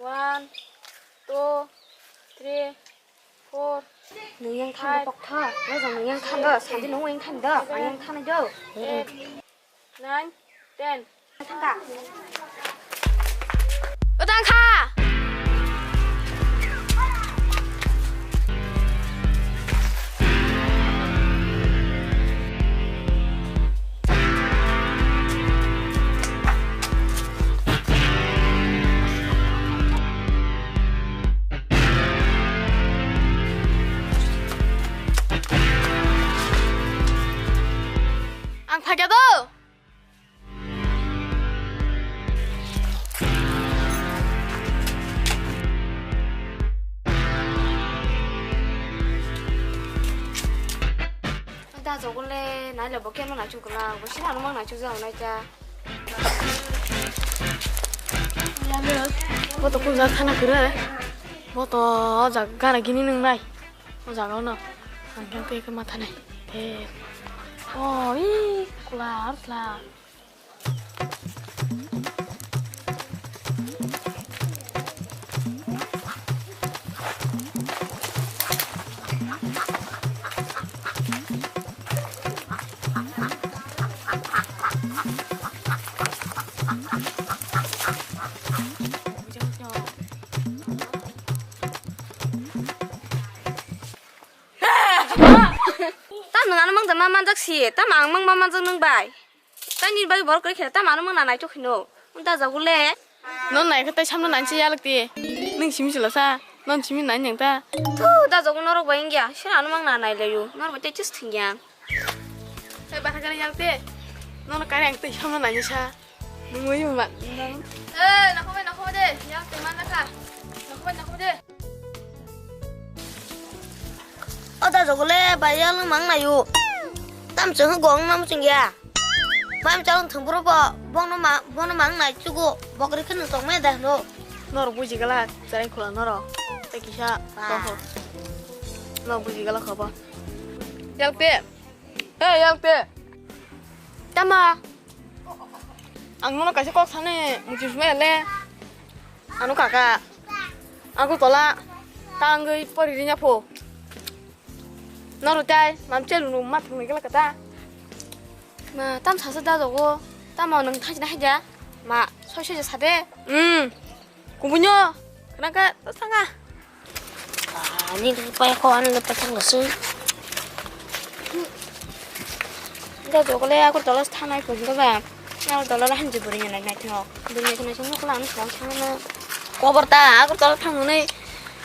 1, 2, 3, 4. Nương yang than bọc thơ, nói rằng nương yang than đó, sáng đi nấu anh than đó, anh yang than đó. 8, 9, 10. Than cả. Ở đang kha. Ang phải đâu? Ta rồi con lê, nãy là bố kem nó nãy chụp là, bố xin là nó mang nãy chụp giờ này cha. Bố tôi cũng ra khana 그래. bố tôi ra 가나 기니는 날. 자 가나. 안 경계 그 마타네. 대. 이 콜라 콜라. Ta nương ăn mang tầm mang chắc xì, ta mang chắc nương bài. Ta nhìn bài bỏ cái kia, ta mang là này cho khi nào, ta giờ cũng lẽ. 넌 나이 그때 참는 안 지야력디. 능 짐이 질러사. 넌 짐이 난 양다. Ta giờ cũng nó rồi kìa, xin là nó mang là này là dù, nó phải chơi chút thằng giang. 에 바가는 양띠. 너는 까리 양띠 참는 안 지샤. 능 뭐이 만. 에 나 코베 돼. 양띠 만나카. 나 코베. Ta giờ cũng lẽ bài giờ nó mang này dù. Tam trưởng hơn con nó mới chừng già. Bạn cháu thằng bố bỏ, bông nó mang này chú cô, bỏ cái khăn sống mẹ đây rồi. 너로 부지가라 자랭 콜라 너로. 떼기샤. 너 부지가라 가봐. 양띠. 에 양띠. Tama. Ang nó cái 꼭 사네 뭉치 주매래. 안우 가가. 안고 돌아. 땅 그 버리리냐 포. 너로 짤 맘째로 맛 보는 게 같다. Mà tam sao sao ta rồi ta mà nâng thay này ra mà soi soi 사대. 공부녀. 그러니까 상아. 아니 그 빨리 거하는 거 빨리 갔어. 근데 저거래 하고 떨어서 타나이 본거 봐. 나 떨어라 한지 버리냐 나 나이트너. 근데 내가 좀 먹고 나는 좀 참는 꼬버다. 하고 떨어 타면은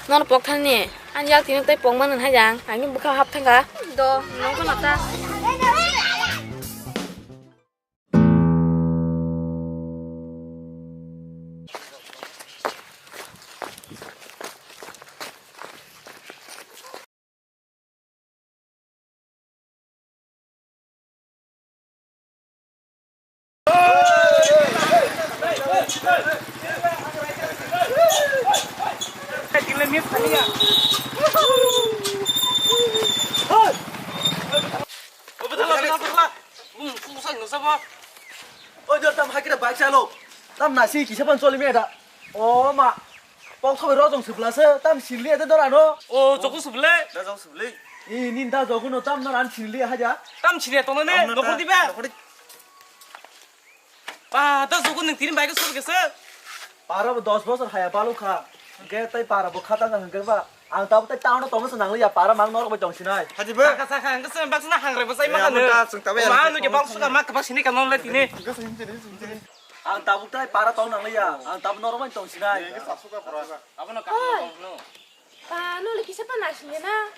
너는 뻑 타니. 한 약 뒤는 때 뻑만은 하장. 아니 뭐가 합텐가? 너 너무 났다. ôi giờ tầm hai cái đập bike xe lộ tầm nãy xí chỉ chấp nhận cho lên mẹ đã ồ mà bóng không phải rõ dòng sụp lá sơ tầm xí lia tới đó là nó 저거 습래? đã dòng sụp lia ý nhìn ta rồi cũng nó tầm nó ăn xí lia hay giá 땀 치네 또 너네 너 어디 봐? 아, 나 저거 능 뒤는 바이크 쏘겠어? para một 10 bữa hay ba lúc khá cái tay para một khát tăng hơn cái ba ăn tao tay tao nó tao nó sẵn là para mang nó vào trong xí này 하지 봐. 사카사카 그 쓰면 박스나 한 그래 벌써 이만하네. 와, 너게 박스가 막 박스니까 너네 뒤네. ăn tao một tay para tao nặng là ya ăn tao nó vào trong xí này 아버는 까고 너. 아, 너 이렇게 세번 나시려나?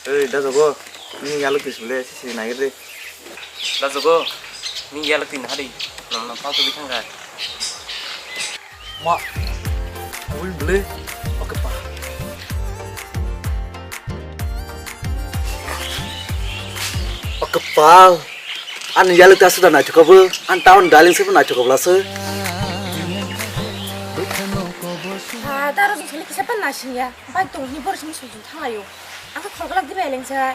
ơi đã rồi nhưng nhà lúc thì sụp lia xí này cái gì 나 저거 니 이야기 듣는 하디. 너는 파도 비탄 가. mak ui beli oke pak oke pak an ya lu ta sudah nak cukup an tahun daling sih pun nak cukup lah sih दारो जों सोलि किसा पान्ना सिंया बाइक दं नि बरसिम सुजुन थांलायो आंखौ खलगलाक दिबाय लेंसाय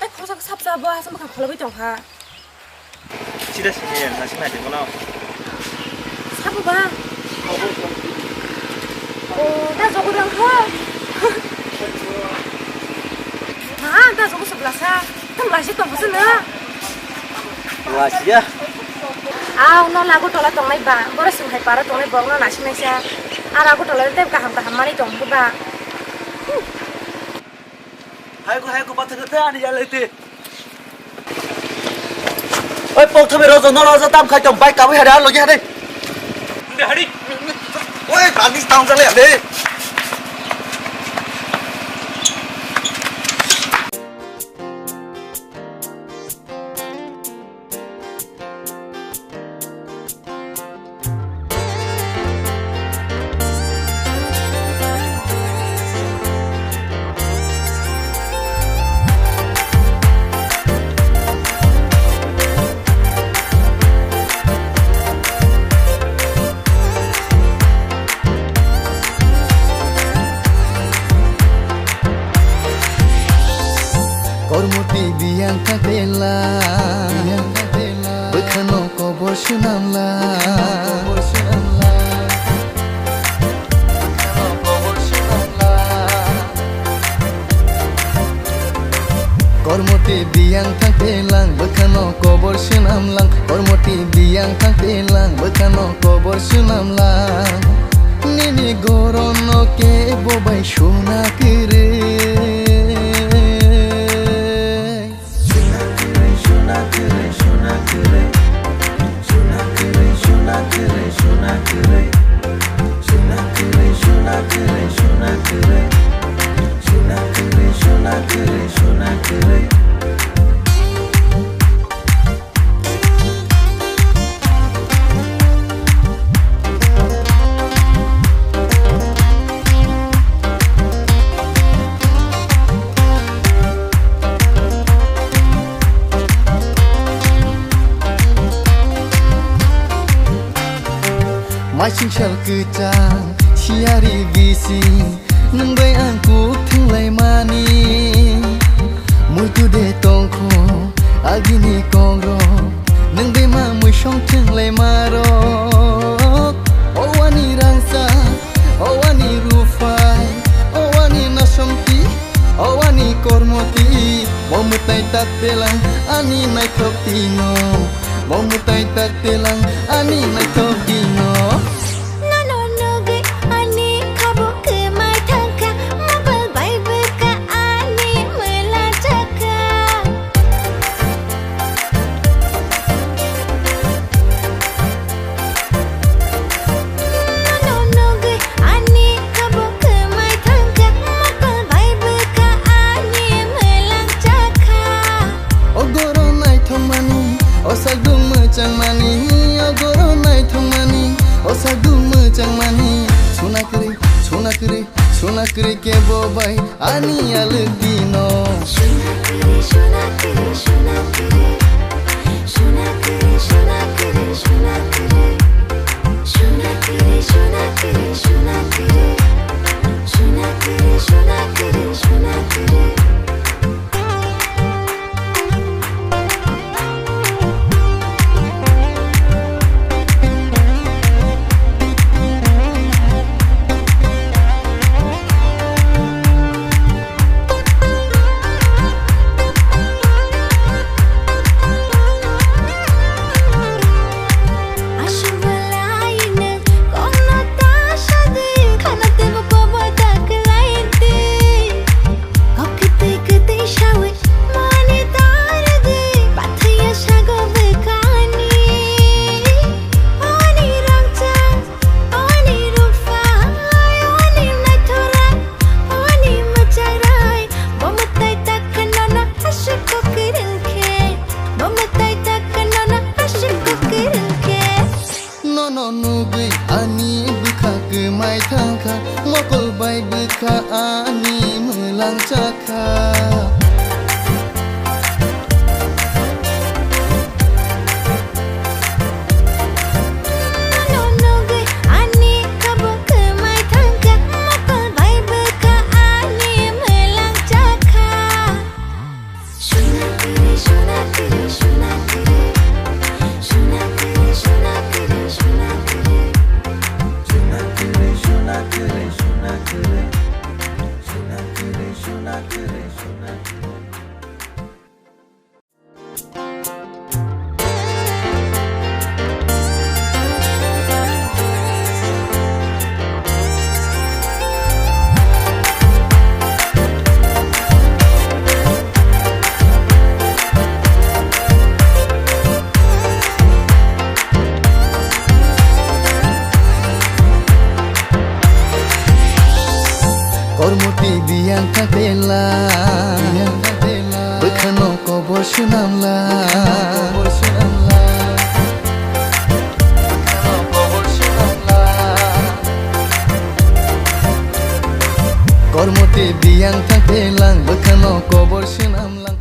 बाइक खरसाखौ साबजाबो आसा मोखां खलबाय दं हा Sida sini ya, nasi nanti mana? साबोबा दा जगो दं हो मा दा जगो सबलासा तम लासि दं बसनो Rahasia. आव न लागो टला दंनाय बा बरसिम हाय पारा दंनाय बंग न नासिनायसा आरा गो टला देब गाहाम मानि दं बा Hai ko batang kita ani ya lete. Oi pok thame rozo no rozo tam khai tom bike ka wi hada lo ya dei. Ini hari. Oi tadi tang jang le dei. Kormoti biang kakela Bekhano kobor sunamla Kormoti biang kakela Bekhano kobor sunamlang Kormoti biang kakela Bekhano kobor sunamlang Nini gorono ke bobai shuna kere Macing shal kecang, siari bisi, nembay angkuk tinglay mani. Mutu de tongko, agini kongro, nembay mamu shong tinglay marok. Owani rangsa, owani rufai, owani nasomti, owani kormoti. Momutai tak telang, ani nai topino. Momutai tak telang, ani nai topino. Osagdung mecang mani, ogoro nai thumani. Osagdung mecang mani, suna kiri ke bobai, ani alug dino. Shuna kiri, shuna kiri, shuna kiri, shuna kiri, shuna kiri, shuna kiri, shuna kiri, shuna kiri, shuna kiri, shuna kiri, shuna kiri, shuna kiri. Mokol bai beka ani melang caka. Ani kabuk Kormoti biang tapelang Bekano kobor sunamlang Kormoti biang tapelang Bekano kobor sunamlang